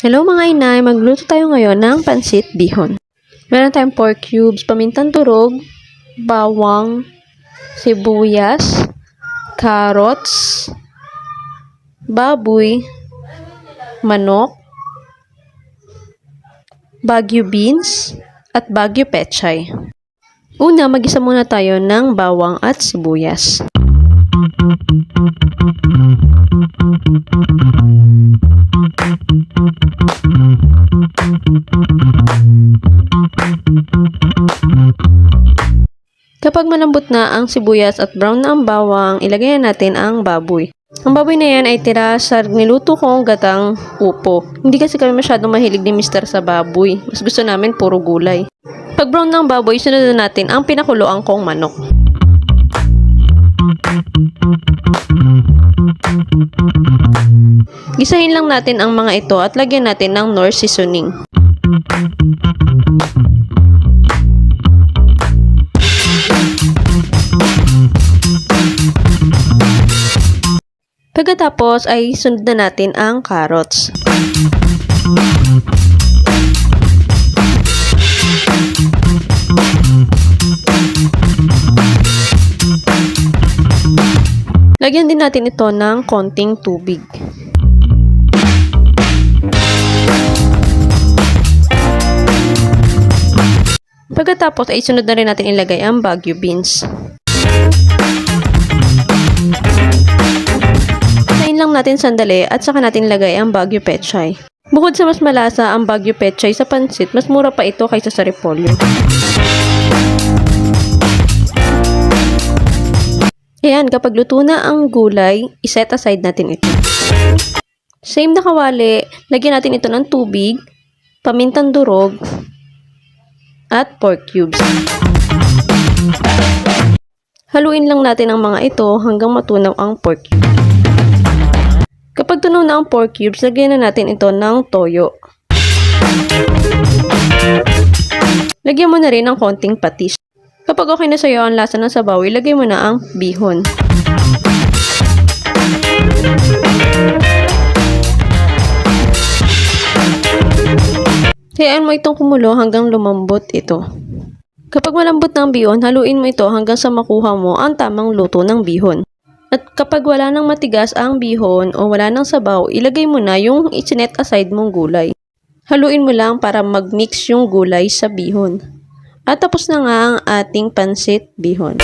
Hello mga inay, magluto tayo ngayon ng pansit bihon. Meron tayong pork cubes, pamintang durog, bawang, sibuyas, carrots, baboy, manok, Baguio beans, at Baguio pechay. Una, mag-isa muna tayo ng bawang at sibuyas. Kapag malambot na ang sibuyas at brown na ang bawang, ilagay natin ang baboy. Ang baboy na yan ay tira sa niluto kong gatang upo. Hindi kasi kami masyadong mahilig ni Mr. sa baboy. Mas gusto namin puro gulay. Pag brown ng baboy, sunod na natin ang pinakuloan kong manok. Gisahin lang natin ang mga ito at lagyan natin ng Knorr seasoning. Pagkatapos ay sunod na natin ang carrots. Lagyan din natin ito ng konting tubig. Pagkatapos ay sunod na rin natin ilagay ang Baguio beans. Tayin lang natin sandali at saka natin ilagay ang Baguio pechay. Bukod sa mas malasa ang Baguio pechay sa pansit, mas mura pa ito kaysa sa repolyo. Ayan, kapag luto na ang gulay, iset aside natin ito. Same na kawali, lagyan natin ito ng tubig, pamintang durog, at pork cubes. Haluin lang natin ang mga ito hanggang matunaw ang pork cubes. Kapag tunaw na ang pork cubes, lagyan na natin ito ng toyo. Lagyan mo na rin ng konting patis. Kapag okay na sa'yo ang lasa ng sabaw, ilagay mo na ang bihon. Hayaan mo itong kumulo hanggang lumambot ito. Kapag malambot na ang bihon, haluin mo ito hanggang sa makuha mo ang tamang luto ng bihon. At kapag wala nang matigas ang bihon o wala nang sabaw, ilagay mo na yung isinet aside mong gulay. Haluin mo lang para mag-mix yung gulay sa bihon. At tapos na nga ang ating pansit bihon.